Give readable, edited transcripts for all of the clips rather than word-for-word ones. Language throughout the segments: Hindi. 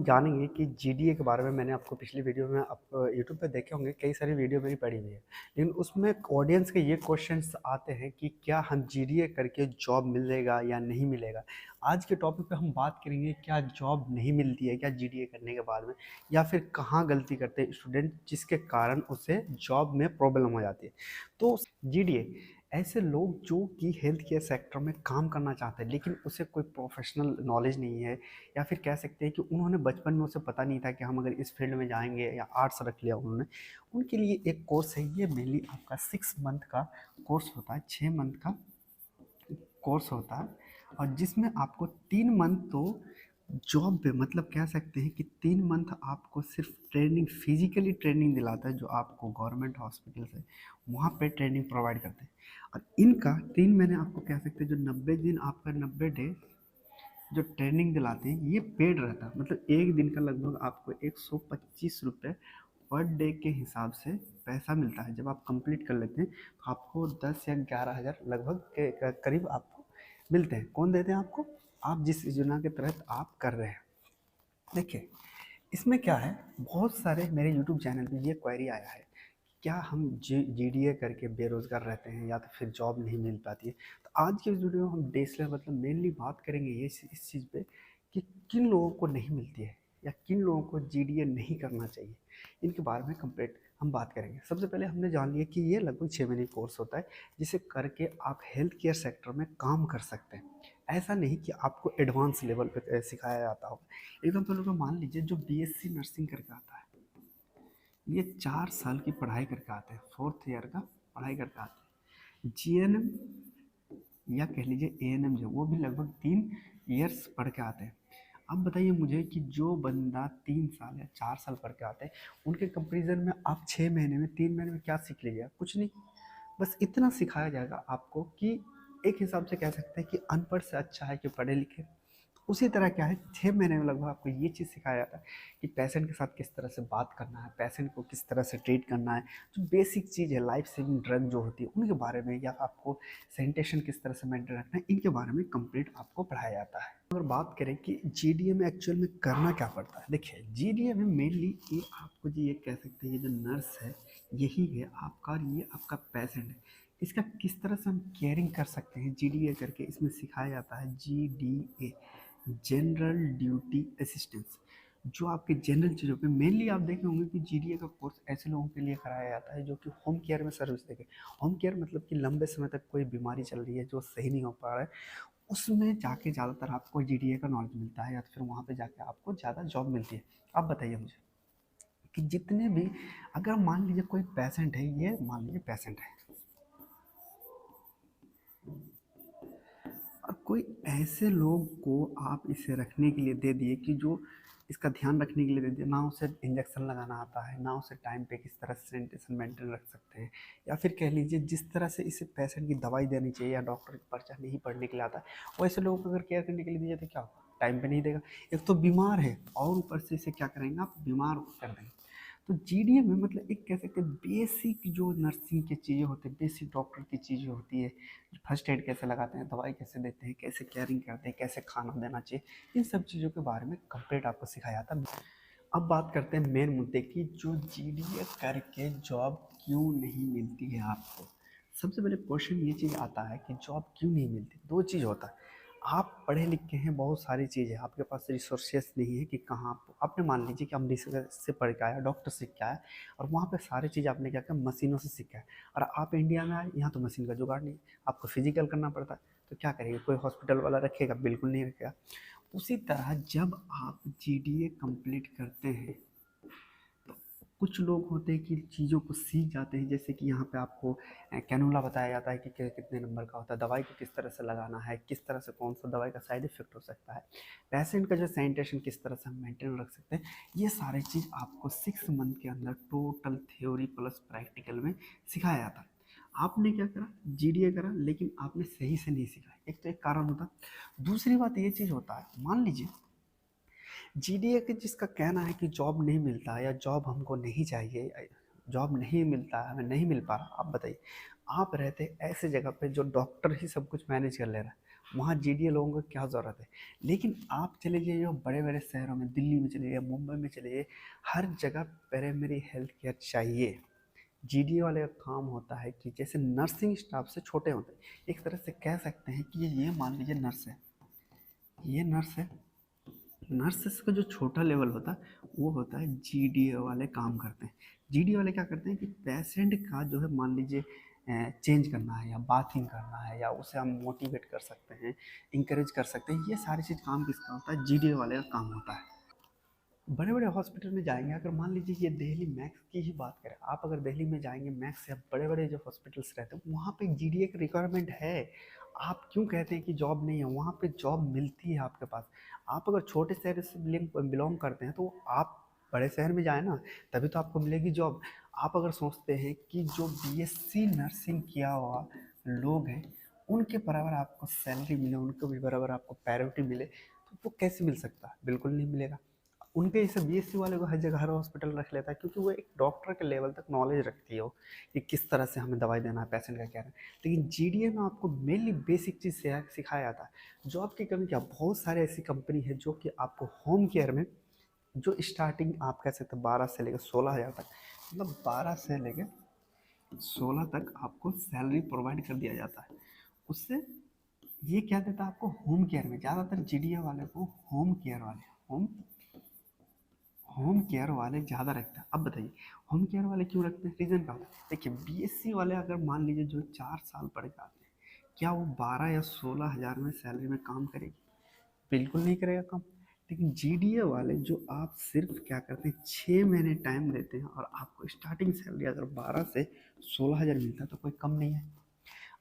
हम जानेंगे कि जीडीए के बारे में। मैंने आपको पिछली वीडियो में आप यूट्यूब पे देखे होंगे, कई सारी वीडियो मेरी पड़ी हुई है, लेकिन उसमें ऑडियंस के ये क्वेश्चंस आते हैं कि क्या हम जीडीए करके जॉब मिलेगा या नहीं मिलेगा। आज के टॉपिक पे हम बात करेंगे क्या जॉब नहीं मिलती है क्या जीडीए करने के बाद में, या फिर कहाँ गलती करते हैं स्टूडेंट जिसके कारण उसे जॉब में प्रॉब्लम हो जाती है। तो जीडीए ऐसे लोग जो कि हेल्थ केयर सेक्टर में काम करना चाहते हैं लेकिन उसे कोई प्रोफेशनल नॉलेज नहीं है, या फिर कह सकते हैं कि उन्होंने बचपन में उसे पता नहीं था कि हम अगर इस फील्ड में जाएंगे, या आर्ट्स रख लिया उन्होंने, उनके लिए एक कोर्स है। ये मेनली आपका 6 मंथ का कोर्स होता है, 6 मंथ का कोर्स होता है, और जिसमें आपको 3 मंथ तो जॉब पे, मतलब कह सकते हैं कि 3 मंथ आपको सिर्फ ट्रेनिंग, फिजिकली ट्रेनिंग दिलाता है, जो आपको गवर्नमेंट हॉस्पिटल से वहाँ पे ट्रेनिंग प्रोवाइड करते हैं। और इनका 3 महीने आपको कह सकते हैं, जो 90 दिन आपका 90 डे जो ट्रेनिंग दिलाते हैं, ये पेड रहता है। मतलब एक दिन का लगभग आपको 125 रुपये पर डे के हिसाब से पैसा मिलता है। जब आप कंप्लीट कर लेते हैं तो आपको 10 या 11 हज़ार लगभग के करीब आपको मिलते हैं। कौन देते हैं आपको? आप जिस योजना के तहत आप कर रहे हैं। देखिए, इसमें क्या है, बहुत सारे मेरे यूट्यूब चैनल पे ये क्वेरी आया है, क्या हम जीडीए करके बेरोज़गार रहते हैं या तो फिर जॉब नहीं मिल पाती है। तो आज के इस वीडियो में हम डेसलर मतलब मेनली बात करेंगे ये इस चीज़ पे कि किन लोगों को नहीं मिलती है या किन लोगों को जीडीए नहीं करना चाहिए, इनके बारे में कंप्लीट हम बात करेंगे। सबसे पहले हमने जान लिया कि ये लगभग 6 महीने कोर्स होता है, जिसे करके आप हेल्थ केयर सेक्टर में काम कर सकते हैं। ऐसा नहीं कि आपको एडवांस लेवल पे सिखाया जाता हो। एकदम तो लोग मान लीजिए जो बीएससी नर्सिंग करके आता है, ये 4 साल की पढ़ाई करके आते हैं, 4th ईयर का पढ़ाई करके आते हैं। जीएनएम या कह लीजिए एएनएम जो, वो भी लगभग 3 ईयर्स पढ़ के आते हैं। अब बताइए मुझे कि जो बंदा 3 साल या 4 साल पढ़ के आते हैं, उनके कंपेरिजन में आप 6 महीने में, 3 महीने में क्या सीख लीजिएगा? कुछ नहीं। बस इतना सिखाया जाएगा आपको कि एक हिसाब से कह सकते हैं कि अनपढ़ से अच्छा है कि पढ़े लिखे। उसी तरह क्या है, 6 महीने में लगभग आपको ये चीज़ सिखाया जाता है कि पेशेंट के साथ किस तरह से बात करना है, पेशेंट को किस तरह से ट्रीट करना है, जो बेसिक चीज़ है, लाइफ सेविंग ड्रग जो होती है उनके बारे में, या आपको सैनिटेशन किस तरह से मेंटेन रखना है, इनके बारे में कंप्लीट आपको पढ़ाया जाता है। अगर बात करें कि जीडीए में एक्चुअल में करना क्या पड़ता है, देखिए जीडीए में मेनली ये आपको जी ये कह सकते हैं, ये जो नर्स है यही है आपका, और ये आपका पेशेंट है, इसका किस तरह से हम केयरिंग कर सकते हैं जीडीए करके इसमें सिखाया जाता है। जीडीए जनरल ड्यूटी असिस्टेंस, जो आपके जनरल चीज़ों पे मेनली आप देखे होंगे कि जीडीए का कोर्स ऐसे लोगों के लिए कराया जाता है जो कि होम केयर में सर्विस देंगे। होम केयर मतलब कि लंबे समय तक कोई बीमारी चल रही है जो सही नहीं हो पा रहा है, उसमें जाके ज़्यादातर आपको जीडीए का नॉलेज मिलता है, या तो फिर वहाँ पे जाके आपको ज़्यादा जॉब मिलती है। आप बताइए मुझे कि जितने भी, अगर मान लीजिए कोई पेशेंट है, ये मान लीजिए पेशेंट है, और कोई ऐसे लोग को आप इसे रखने के लिए दे दिए कि जो इसका ध्यान रखने के लिए दे दिया, ना उसे इंजेक्शन लगाना आता है, ना उसे टाइम पे किस तरह से सैनिटेशन मेंटेन रख सकते हैं, या फिर कह लीजिए जिस तरह से इसे पेशेंट की दवाई देनी चाहिए या डॉक्टर की पर्चा नहीं पढ़ने के लिए आता है, वैसे लोगों को अगर केयर करने के लिए दिया तो क्या होगा? टाइम पे नहीं देगा, एक तो बीमार है और ऊपर से इसे क्या करेंगे आप, बीमार कर देंगे। तो जीडीए में मतलब एक कह सकते हैं बेसिक जो नर्सिंग की चीज़ें होती है, बेसिक डॉक्टर की चीज़ें होती है, फर्स्ट एड कैसे लगाते हैं, दवाई कैसे देते हैं, कैसे केयरिंग करते हैं, कैसे खाना देना चाहिए, इन सब चीज़ों के बारे में कंप्लीट आपको सिखाया जाता है। अब बात करते हैं मेन मुद्दे की, जो जीडीए करके जॉब क्यों नहीं मिलती है आपको। सबसे पहले क्वेश्चन ये चीज़ आता है कि जॉब क्यों नहीं मिलती। दो चीज़ होता है, आप पढ़े लिखे हैं, बहुत सारी चीज़ें आपके पास रिसोर्सेस नहीं है कि कहाँ आपने मान लीजिए कि हम रिसर्च से पढ़ के आया, डॉक्टर सीख के आया, और वहाँ पे सारी चीज़ आपने क्या किया, मशीनों से सीखा है, और आप इंडिया में आए, यहाँ तो मशीन का जुगाड़ नहीं है, आपको फिजिकल करना पड़ता है। तो क्या करेंगे, कोई हॉस्पिटल वाला रखेगा? बिल्कुल नहीं रखेगा। उसी तरह जब आप जीडीए कंप्लीट करते हैं, कुछ लोग होते हैं कि चीज़ों को सीख जाते हैं, जैसे कि यहाँ पे आपको कैनुला बताया जाता है कि कितने नंबर का होता है, दवाई को किस तरह से लगाना है, किस तरह से कौन सा दवाई का साइड इफेक्ट हो सकता है, पेशेंट का जो सैनिटेशन किस तरह से हम मेंटेन रख सकते हैं, ये सारी चीज़ आपको 6 मंथ के अंदर टोटल थ्योरी प्लस प्रैक्टिकल में सिखाया जाता है। आपने क्या करा, जीडीए करा, लेकिन आपने सही से नहीं सीखा, एक तो एक कारण होता। दूसरी बात ये चीज़ होता है, मान लीजिए जीडीए के जिसका कहना है कि जॉब नहीं मिलता या जॉब हमको नहीं चाहिए, जॉब नहीं मिलता है, हमें नहीं मिल पा रहा। आप बताइए, आप रहते ऐसे जगह पे जो डॉक्टर ही सब कुछ मैनेज कर ले रहा है, वहाँ जीडीए लोगों को क्या ज़रूरत है। लेकिन आप चले जाइए बड़े बड़े शहरों में, दिल्ली में चले जाइए, मुंबई में चले जाइए, हर जगह प्राइमरी हेल्थ केयर चाहिए। जीडीए वाले का काम होता है कि जैसे नर्सिंग स्टाफ से छोटे होते हैं, एक तरह से कह सकते हैं कि ये मान लीजिए नर्स है, ये नर्स है, नर्सेस का जो छोटा लेवल होता है वो होता है जीडीए वाले काम करते हैं। जीडीए वाले क्या करते हैं कि पेशेंट का जो है मान लीजिए चेंज करना है या बाथिंग करना है या उसे हम मोटिवेट कर सकते हैं, इंकरेज कर सकते हैं, ये सारी चीज़ काम किसका होता है, जीडीए वाले का काम होता है। बड़े बड़े हॉस्पिटल में जाएंगे, अगर मान लीजिए ये दिल्ली मैक्स की ही बात करें, आप अगर दिल्ली में जाएंगे मैक्स या बड़े बड़े जो हॉस्पिटल्स रहते हैं वहाँ पे जीडीए की रिक्वायरमेंट है। आप क्यों कहते हैं कि जॉब नहीं है, वहाँ पे जॉब मिलती है आपके पास। आप अगर छोटे शहर से बिलोंग करते हैं तो आप बड़े शहर में जाए ना, तभी तो आपको मिलेगी जॉब। आप अगर सोचते हैं कि जो बीएससी नर्सिंग किया हुआ लोग हैं उनके बराबर आपको सैलरी मिले, उनको भी बराबर आपको प्रायोरिटी मिले, तो वो कैसे मिल सकता है, बिल्कुल नहीं मिलेगा। उनके जैसे बीएससी वाले को हर जगह हर हॉस्पिटल रख लेता है, क्योंकि वो एक डॉक्टर के लेवल तक नॉलेज रखती है वो कि किस तरह से हमें दवाई देना है, पेशेंट का क्या है। लेकिन जीडीए में आपको मेनली बेसिक चीज़ सिखाया जाता है। जॉब की कमी क्या, बहुत सारे ऐसी कंपनी है जो कि आपको होम केयर में जो स्टार्टिंग आप कह सकते हैं 12 से लेकर 16 हज़ार तक, मतलब 12 से लेकर 16 तक आपको सैलरी प्रोवाइड कर दिया जाता है। उससे ये क्या देता है आपको, होम केयर में ज़्यादातर जीडीए वाले को होम केयर वाले ज़्यादा रखते हैं। अब बताइए होम केयर वाले क्यों रखते हैं, रीज़न क्या होता है। देखिए बीएससी वाले अगर मान लीजिए जो 4 साल पढ़ के आते हैं, क्या वो 12 या 16 हज़ार में सैलरी में काम करेगी, बिल्कुल नहीं करेगा काम। लेकिन जीडीए वाले जो आप सिर्फ क्या करते हैं 6 महीने टाइम देते हैं और आपको स्टार्टिंग सैलरी अगर 12 से 16 हज़ार मिलता है तो कोई कम नहीं है।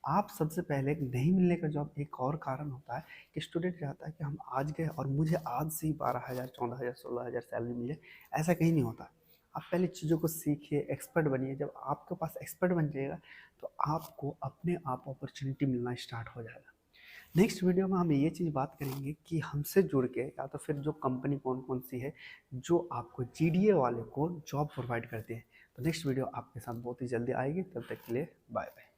आप सबसे पहले नहीं मिलने का जॉब एक और कारण होता है कि स्टूडेंट चाहता है कि हम आज गए और मुझे आज से ही 12 हज़ार 14 हज़ार 16 हज़ार सैलरी मिले। ऐसा कहीं नहीं होता। आप पहले चीज़ों को सीखिए, एक्सपर्ट बनिए। जब आपके पास एक्सपर्ट बन जाएगा तो आपको अपने आप अपॉर्चुनिटी मिलना स्टार्ट हो जाएगा। नेक्स्ट वीडियो में हम ये चीज़ बात करेंगे कि हमसे जुड़ के या तो फिर जो कंपनी कौन कौन सी है जो आपको जीडीए वाले को जॉब प्रोवाइड करती है। तो नेक्स्ट वीडियो आपके साथ बहुत ही जल्दी आएगी, तब तक के लिए बाय बाय।